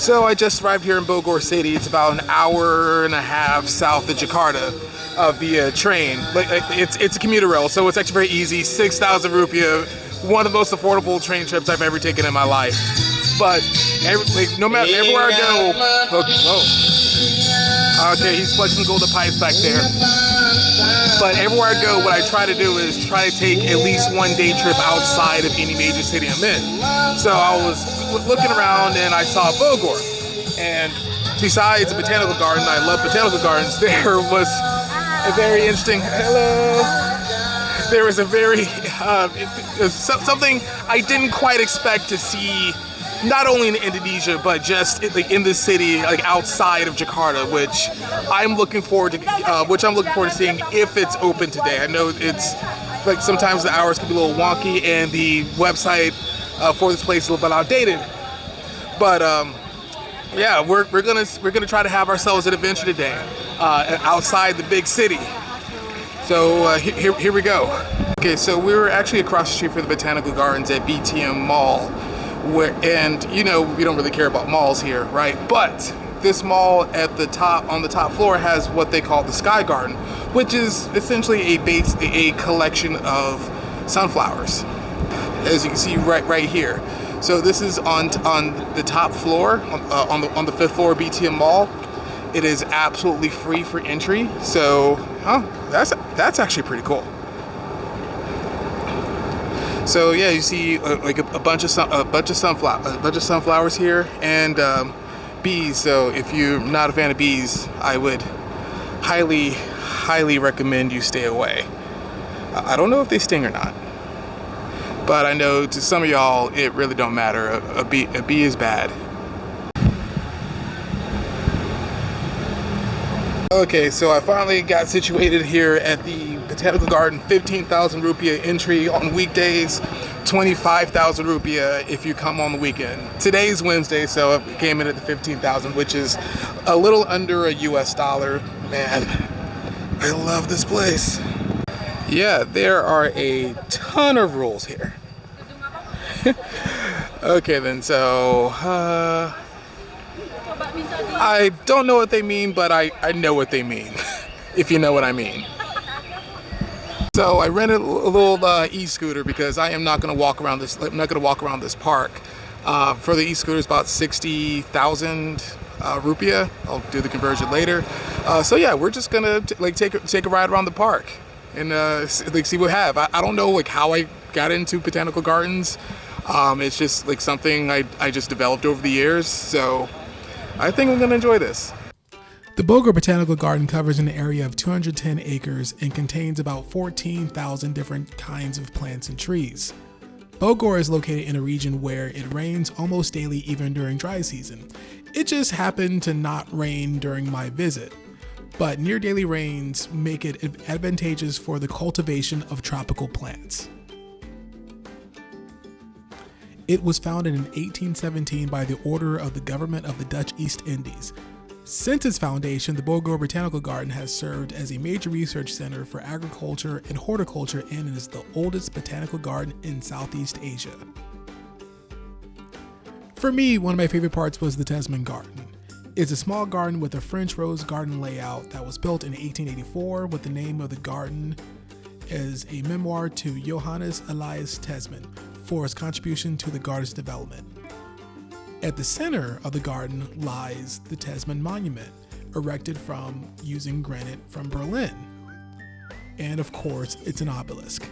So I just arrived here in Bogor City. It's about an hour and a half south of Jakarta via train. It's a commuter rail, so it's actually very easy. 6,000 rupiah, one of the most affordable train trips I've ever taken in my life. But no matter everywhere I go, okay, he's flexing golden pipes back there. But everywhere I go, what I try to do is try to take at least one day trip outside of any major city I'm in. So I was looking around and I saw Bogor. And besides a botanical garden, I love botanical gardens, there was a very interesting, there was a very, something I didn't quite expect to see, not only in Indonesia, but just in the city, like outside of Jakarta, which I'm looking forward to seeing if it's open today. I know it's like sometimes the hours can be a little wonky and the website for this place is a little bit outdated. But yeah, we're gonna try to have ourselves an adventure today outside the big city. So here we go. Okay, so we were actually across the street from the Botanical Gardens at BTM Mall. And you know, we don't really care about malls here, right? But this mall on the top floor has what they call the Sky Garden, which is essentially a collection of sunflowers, as you can see right here. So this is on the top floor, on the 5th floor of BTM Mall. It is absolutely free for entry. So that's actually pretty cool. So yeah, you see like a bunch of sunflowers here, and bees. So if you're not a fan of bees, I would highly recommend you stay away. I don't know if they sting or not, but I know to some of y'all it really don't matter. A bee is bad. Okay, so I finally got situated here at the Botanical Garden. 15,000 rupiah entry on weekdays, 25,000 rupiah if you come on the weekend. Today's Wednesday, so it came in at the 15,000, which is a little under a US dollar. Man, I love this place. Yeah, there are a ton of rules here. Okay then, so I don't know what they mean, but I know what they mean, if you know what I mean. So I rented a little e-scooter because I am not going to walk around this. I'm not going to walk around this park. For the e-scooter, it's about 60,000 rupiah. I'll do the conversion later. So yeah, we're just gonna take a ride around the park and see what we have. I don't know how I got into botanical gardens. It's just something I just developed over the years. So I think I'm gonna enjoy this. The Bogor Botanical Garden covers an area of 210 acres and contains about 14,000 different kinds of plants and trees. Bogor is located in a region where it rains almost daily even during dry season. It just happened to not rain during my visit, but near daily rains make it advantageous for the cultivation of tropical plants. It was founded in 1817 by the order of the government of the Dutch East Indies. Since its foundation, the Bogor Botanical Garden has served as a major research center for agriculture and horticulture and is the oldest botanical garden in Southeast Asia. For me, one of my favorite parts was the Tasman Garden. It's a small garden with a French rose garden layout that was built in 1884 with the name of the garden as a memoir to Johannes Elias Tasman for his contribution to the garden's development. At the center of the garden lies the Tasman Monument, erected from using granite from Berlin. And of course, it's an obelisk.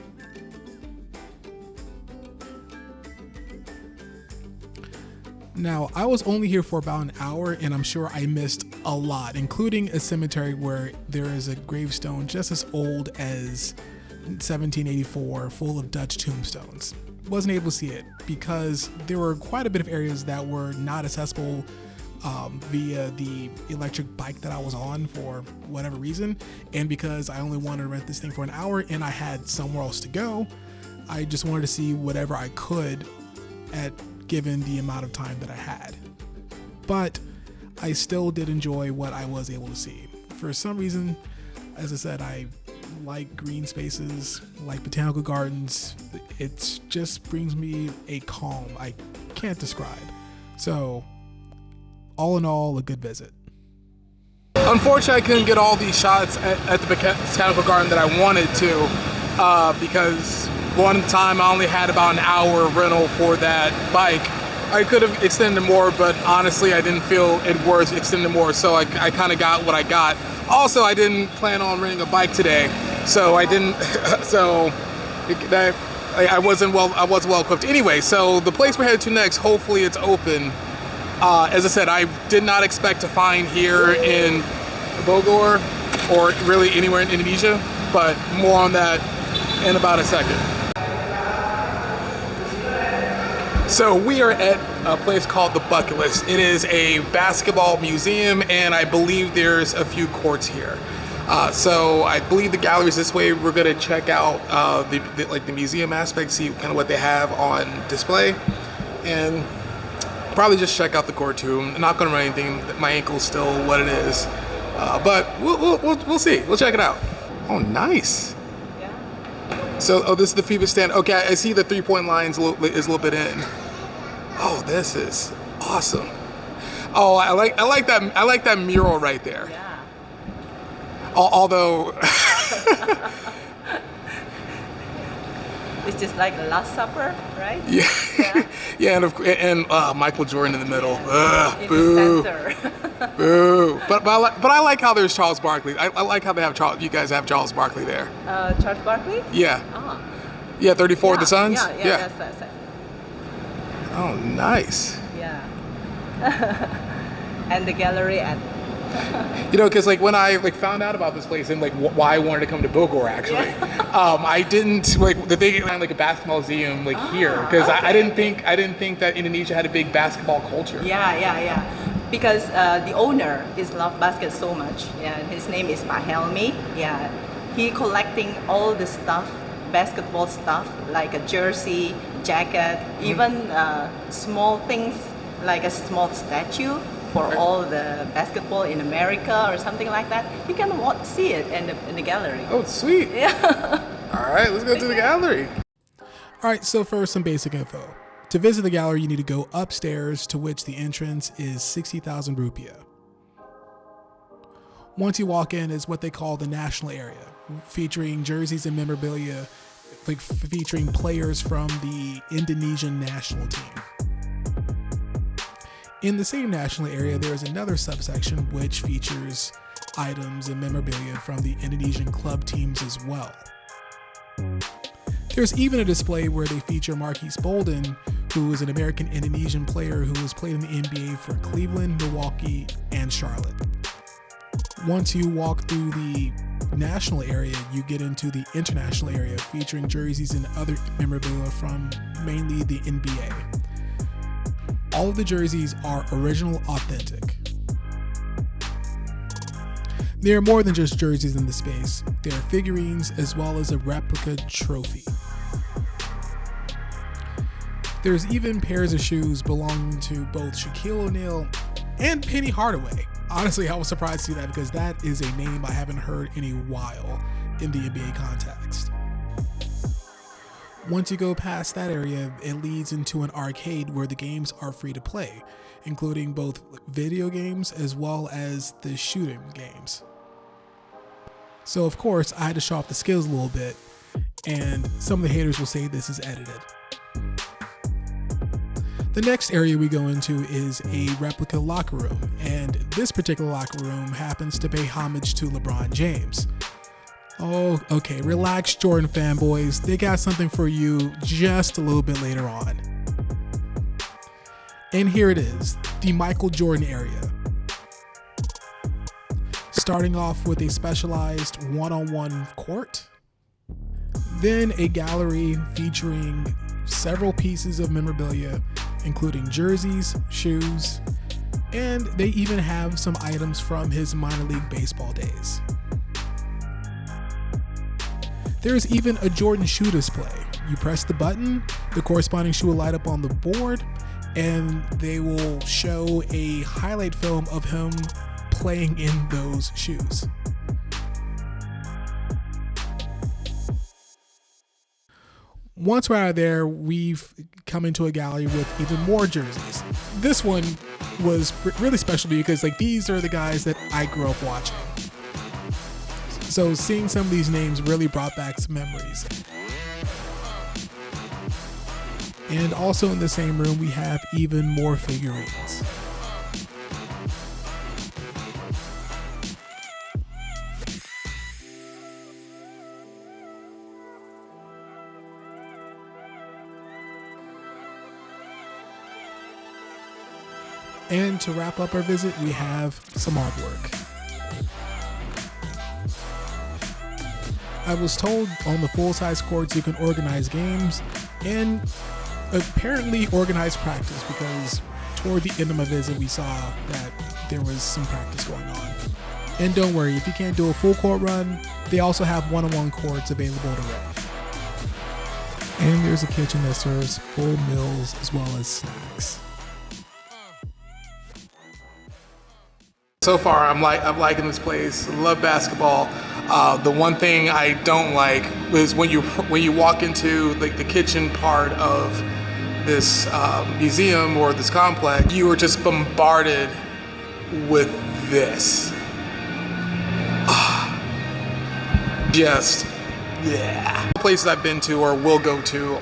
Now, I was only here for about an hour and I'm sure I missed a lot, including a cemetery where there is a gravestone just as old as 1784 full of Dutch tombstones. Wasn't able to see it because there were quite a bit of areas that were not accessible via the electric bike that I was on for whatever reason, and because I only wanted to rent this thing for an hour and I had somewhere else to go, I just wanted to see whatever I could given the amount of time that I had. But I still did enjoy what I was able to see. For some reason, as I said, I like green spaces, like botanical gardens. It just brings me a calm I can't describe. So all in all, a good visit. Unfortunately, I couldn't get all these shots at the Botanical Garden that I wanted to because one time I only had about an hour rental for that bike. I could have extended more, but honestly, I didn't feel it worth extending more, so I kind of got what I got. Also, I didn't plan on renting a bike today, so I didn't. I wasn't well equipped. Anyway, so the place we're headed to next, hopefully it's open. As I said, I did not expect to find here in Bogor or really anywhere in Indonesia, but more on that in about a second. So we are at a place called the Bucket List. It is a basketball museum, and I believe there's a few courts here. So I believe the gallery's this way. We're gonna check out the museum aspect, see kind of what they have on display, and probably just check out the court too. I'm not gonna run anything. My ankle's still what it is, but we'll see. We'll check it out. Oh, nice. So, this is the FIBA stand. Okay, I see the 3-point line is a little bit in. Oh, this is awesome. Oh, I like that mural right there. Yeah. Although it's just like the Last Supper, right? Yeah. Yeah. Yeah, and Michael Jordan in the middle. In Boo. the center. Boo. But I like how there's Charles Barkley. I like how they have Charles. You guys have Charles Barkley there. Charles Barkley? Yeah. Oh. Yeah, 34 of the Suns. Yeah. That's. Oh, nice. Yeah. And the gallery at. You know, because when I found out about this place and why I wanted to come to Bogor, actually, I didn't the thing a basketball museum here, because okay. I didn't think that Indonesia had a big basketball culture. Yeah. Because the owner loves basket so much. Yeah, his name is Pak Helmi. Yeah, he collecting all the stuff, basketball stuff, like a jersey, jacket, even small things like a small statue for all the basketball in America or something like that. You can see it in the gallery. Oh, sweet. Yeah. All right, let's go to the gallery. All right, so first, some basic info. To visit the gallery, you need to go upstairs, to which the entrance is 60,000 rupiah. Once you walk in is what they call the national area, featuring jerseys and memorabilia, featuring players from the Indonesian national team. In the same national area, there is another subsection which features items and memorabilia from the Indonesian club teams as well. There's even a display where they feature Marquise Bolden, who is an American-Indonesian player who has played in the NBA for Cleveland, Milwaukee, and Charlotte. Once you walk through the national area, you get into the international area, featuring jerseys and other memorabilia from mainly the NBA. All of the jerseys are original, authentic. There are more than just jerseys in the space. There are figurines as well as a replica trophy. There's even pairs of shoes belonging to both Shaquille O'Neal and Penny Hardaway. Honestly, I was surprised to see that because that is a name I haven't heard in a while in the NBA context. Once you go past that area, it leads into an arcade where the games are free to play, including both video games as well as the shooting games. So of course, I had to show off the skills a little bit, and some of the haters will say this is edited. The next area we go into is a replica locker room, and this particular locker room happens to pay homage to LeBron James. Oh, okay, relax, Jordan fanboys. They got something for you just a little bit later on. And here it is, the Michael Jordan area. Starting off with a specialized one-on-one court, then a gallery featuring several pieces of memorabilia, including jerseys, shoes, and they even have some items from his minor league baseball days. There's even a Jordan shoe display. You press the button, the corresponding shoe will light up on the board, and they will show a highlight film of him playing in those shoes. Once we're out of there, we've come into a gallery with even more jerseys. This one was really special to me because like these are the guys that I grew up watching. So seeing some of these names really brought back some memories. And also in the same room, we have even more figurines. And to wrap up our visit, we have some artwork. I was told on the full-size courts you can organize games and apparently organize practice, because toward the end of my visit we saw that there was some practice going on. And don't worry, if you can't do a full court run, they also have one-on-one courts available to rent. And there's a kitchen that serves full meals as well as snacks. So far, I'm liking this place. Love basketball. The one thing I don't like is when you walk into like the kitchen part of this museum or this complex, you are just bombarded with this. Just yeah. Places I've been to or will go to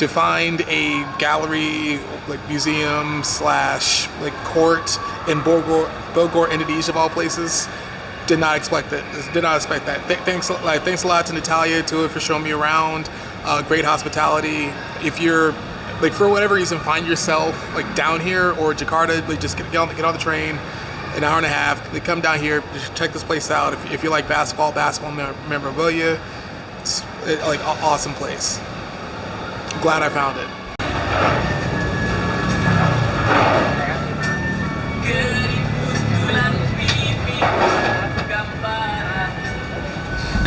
find a gallery, like museum / like court in Bogor, Indonesia of all places. Did not expect that. Thanks a lot to Natalia for showing me around. Great hospitality. If you're like for whatever reason find yourself like down here or Jakarta, like just get on the train, an hour and a half. They come down here, just check this place out. If you like basketball memorabilia, it's like awesome place. Glad I found it.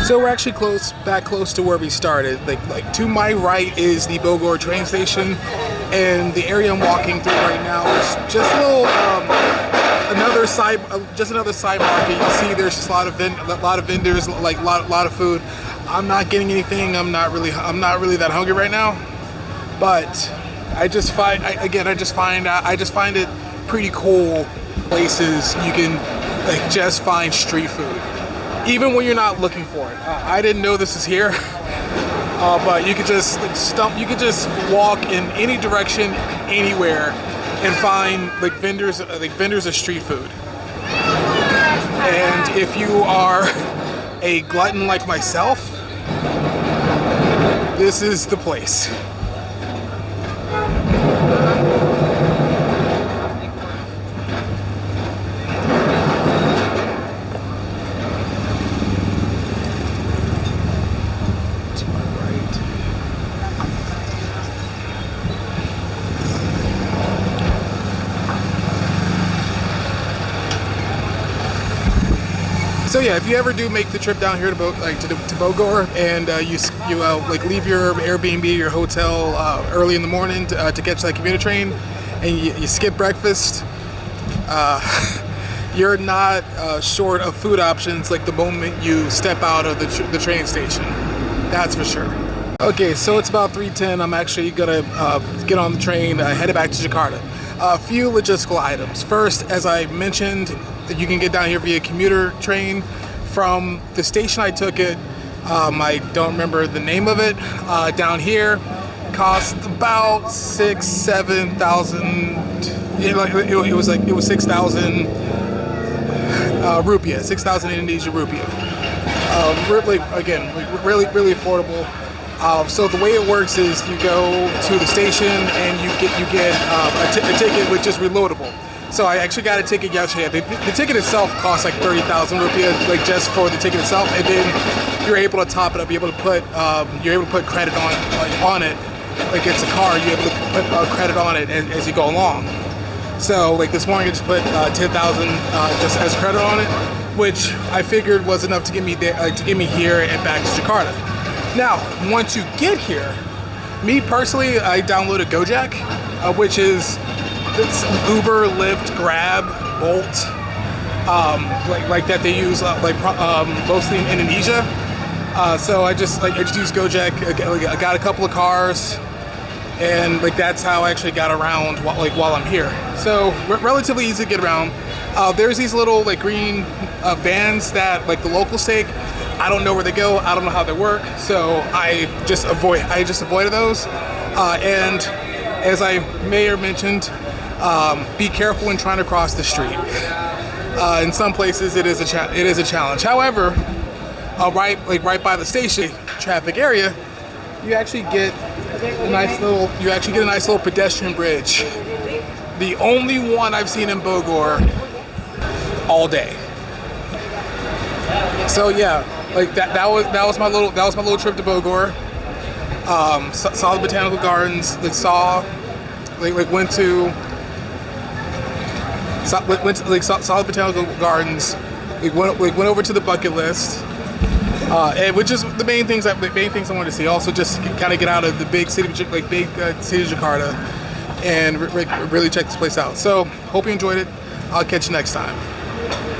So we're actually back close to where we started. Like to my right is the Bogor train station, and the area I'm walking through right now is just a little another side market. You see, there's just a lot of vendors, like a lot of food. I'm not getting anything. I'm not really that hungry right now. But I just find it pretty cool places you can like just find street food, even when you're not looking for it. I didn't know this is here, but you could just walk in any direction, anywhere, and find like vendors of street food. And if you are a glutton like myself, this is the place. So yeah, if you ever do make the trip down here to Bogor, and you like leave your Airbnb, your hotel early in the morning to catch that commuter train, and you skip breakfast, you're not short of food options like the moment you step out of the train station. That's for sure. Okay, so it's about 3:10. I'm actually gonna get on the train, headed back to Jakarta. A few logistical items. First, as I mentioned, you can get down here via commuter train. From the station I took it, I don't remember the name of it, down here, cost about 7,000. It was 6,000 rupiah, 6,000 Indonesian rupiah. Really affordable. So the way it works is you go to the station and you get a ticket which is reloadable. So I actually got a ticket yesterday. The ticket itself costs like 30,000 rupiah, like just for the ticket itself, and then you're able to top it up. You're able to put credit on it, like it's a car. You're able to put credit on it as you go along. So like this morning, I just put 10,000 just as credit on it, which I figured was enough to get me there, to get me here and back to Jakarta. Now, once you get here, me personally, I downloaded Gojek, which is it's Uber, Lyft, Grab, Bolt, like that they use mostly in Indonesia. So I just used Gojek. I got a couple of cars, and like that's how I actually got around while I'm here. So relatively easy to get around. There's these little like green vans that like the locals take. I don't know where they go. I don't know how they work. So I just avoided those. And as I may have mentioned, be careful when trying to cross the street. In some places it is a challenge. However, right by the station traffic area, you actually get a nice little pedestrian bridge. The only one I've seen in Bogor all day. So yeah, like that was my little trip to Bogor. Saw the botanical gardens. Saw the botanical gardens. Went over to the bucket list, and which is the main things I wanted to see. Also, just kind of get out of the big city of Jakarta, and really check this place out. So, hope you enjoyed it. I'll catch you next time.